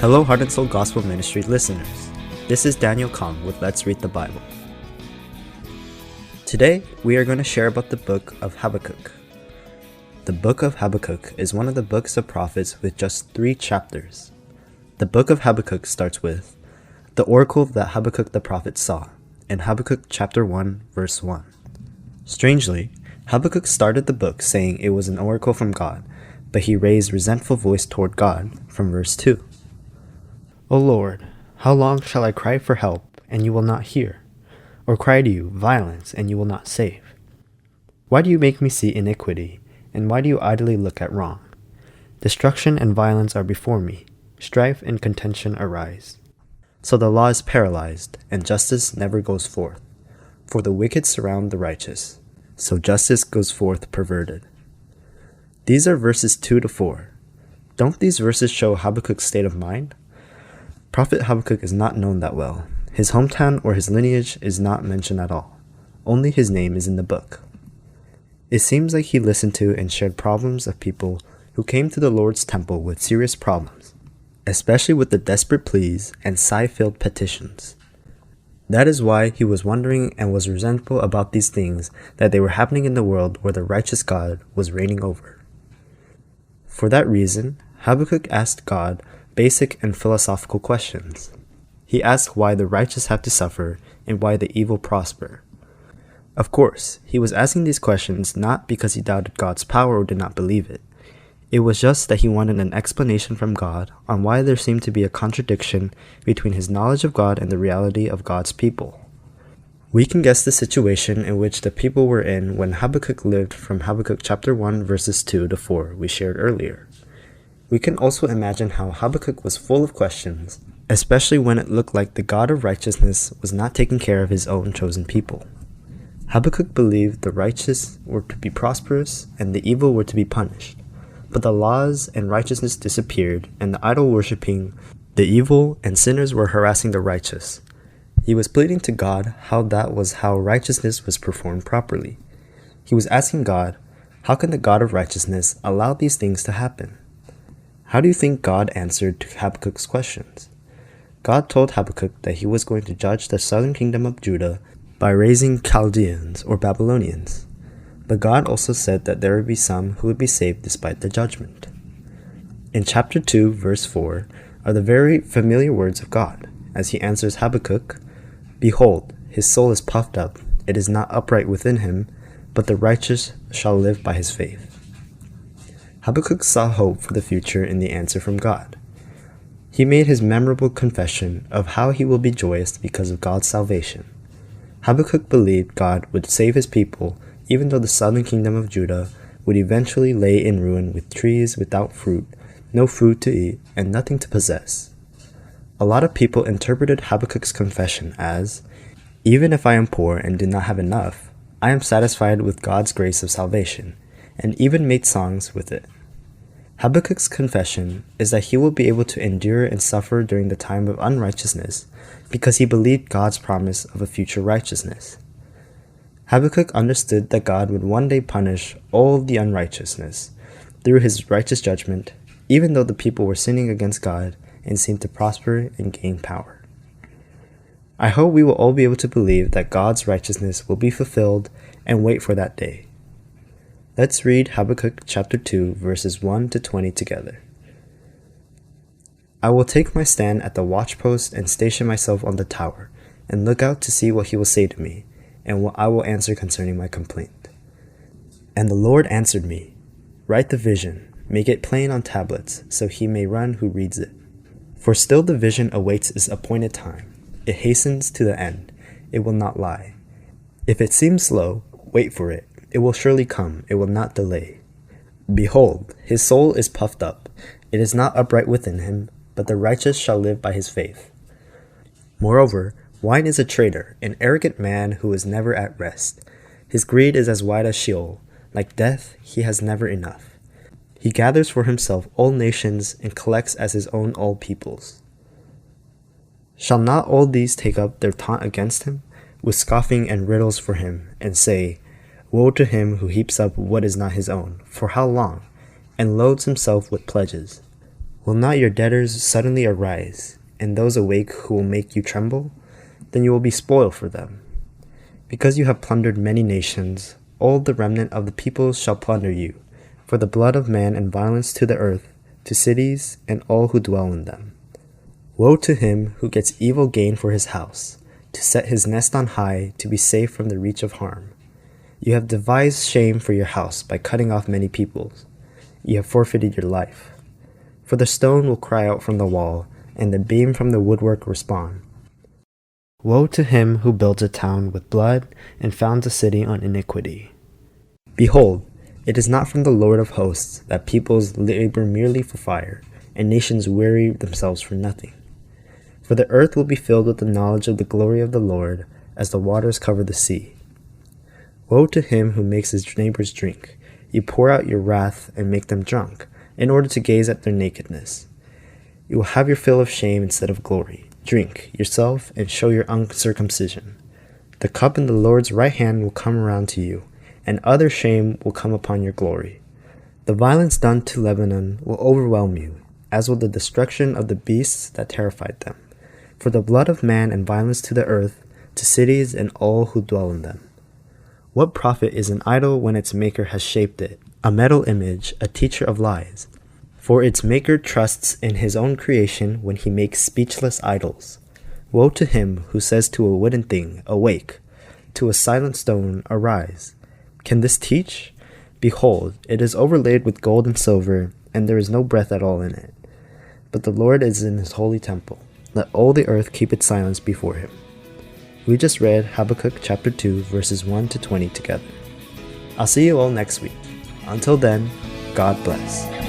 Hello, Heart and Soul Gospel Ministry listeners. This is Daniel Kong with Let's Read the Bible. Today, we are going to share about the book of Habakkuk. The book of Habakkuk is one of the books of prophets with just 3 chapters. The book of Habakkuk starts with the oracle that Habakkuk the prophet saw in Habakkuk chapter 1, verse 1. Strangely, Habakkuk started the book saying it was an oracle from God, but he raised resentful voice toward God from verse 2. O Lord, how long shall I cry for help, and you will not hear? Or cry to you violence, and you will not save? Why do you make me see iniquity, and why do you idly look at wrong? Destruction and violence are before me, strife and contention arise. So the law is paralyzed, and justice never goes forth. For the wicked surround the righteous, so justice goes forth perverted. These are verses 2 to 4. Don't these verses show Habakkuk's state of mind? Prophet Habakkuk is not known that well. His hometown or his lineage is not mentioned at all. Only his name is in the book. It seems like he listened to and shared problems of people who came to the Lord's temple with serious problems, especially with the desperate pleas and sigh-filled petitions. That is why he was wondering and was resentful about these things that they were happening in the world where the righteous God was reigning over. For that reason, Habakkuk asked God basic and philosophical questions. He asked why the righteous have to suffer and why the evil prosper. Of course, he was asking these questions not because he doubted God's power or did not believe it. It was just that he wanted an explanation from God on why there seemed to be a contradiction between his knowledge of God and the reality of God's people. We can guess the situation in which the people were in when Habakkuk lived from Habakkuk chapter 1 verses 2 to 4 we shared earlier. We can also imagine how Habakkuk was full of questions, especially when it looked like the God of righteousness was not taking care of his own chosen people. Habakkuk believed the righteous were to be prosperous and the evil were to be punished, but the laws and righteousness disappeared, and the idol worshipping, the evil, and sinners were harassing the righteous. He was pleading to God how that was how righteousness was performed properly. He was asking God, how can the God of righteousness allow these things to happen? How do you think God answered to Habakkuk's questions? God told Habakkuk that he was going to judge the southern kingdom of Judah by raising Chaldeans or Babylonians. But God also said that there would be some who would be saved despite the judgment. In chapter 2, verse 4, are the very familiar words of God, as he answers Habakkuk, Behold, his soul is puffed up, it is not upright within him, but the righteous shall live by his faith. Habakkuk saw hope for the future in the answer from God. He made his memorable confession of how he will be joyous because of God's salvation. Habakkuk believed God would save his people even though the southern kingdom of Judah would eventually lay in ruin with trees without fruit, no food to eat, and nothing to possess. A lot of people interpreted Habakkuk's confession as, even if I am poor and do not have enough, I am satisfied with God's grace of salvation, and even made songs with it. Habakkuk's confession is that he will be able to endure and suffer during the time of unrighteousness because he believed God's promise of a future righteousness. Habakkuk understood that God would one day punish all of the unrighteousness through his righteous judgment, even though the people were sinning against God and seemed to prosper and gain power. I hope we will all be able to believe that God's righteousness will be fulfilled and wait for that day. Let's read Habakkuk chapter 2, verses 1 to 20 together. I will take my stand at the watchpost and station myself on the tower, and look out to see what he will say to me, and what I will answer concerning my complaint. And the Lord answered me, Write the vision, make it plain on tablets, so he may run who reads it. For still the vision awaits its appointed time. It hastens to the end. It will not lie. If it seems slow, wait for it. It will surely come, it will not delay. Behold, his soul is puffed up. It is not upright within him, but the righteous shall live by his faith. Moreover, wine is a traitor, an arrogant man who is never at rest. His greed is as wide as Sheol. Like death, he has never enough. He gathers for himself all nations and collects as his own all peoples. Shall not all these take up their taunt against him, with scoffing and riddles for him, and say, Woe to him who heaps up what is not his own, for how long, and loads himself with pledges. Will not your debtors suddenly arise, and those awake who will make you tremble? Then you will be spoil for them. Because you have plundered many nations, all the remnant of the peoples shall plunder you, for the blood of man and violence to the earth, to cities, and all who dwell in them. Woe to him who gets evil gain for his house, to set his nest on high, to be safe from the reach of harm. You have devised shame for your house by cutting off many peoples. You have forfeited your life. For the stone will cry out from the wall, and the beam from the woodwork respond. Woe to him who builds a town with blood and founds a city on iniquity. Behold, it is not from the Lord of hosts that peoples labor merely for fire, and nations weary themselves for nothing. For the earth will be filled with the knowledge of the glory of the Lord, as the waters cover the sea. Woe to him who makes his neighbors drink. You pour out your wrath and make them drunk, in order to gaze at their nakedness. You will have your fill of shame instead of glory. Drink yourself and show your uncircumcision. The cup in the Lord's right hand will come around to you, and other shame will come upon your glory. The violence done to Lebanon will overwhelm you, as will the destruction of the beasts that terrified them. For the blood of man and violence to the earth, to cities and all who dwell in them. What profit is an idol when its maker has shaped it, a metal image, a teacher of lies? For its maker trusts in his own creation when he makes speechless idols. Woe to him who says to a wooden thing, awake, to a silent stone, arise. Can this teach? Behold, it is overlaid with gold and silver, and there is no breath at all in it. But the Lord is in his holy temple. Let all the earth keep its silence before him. We just read Habakkuk chapter 2, verses 1 to 20 together. I'll see you all next week. Until then, God bless.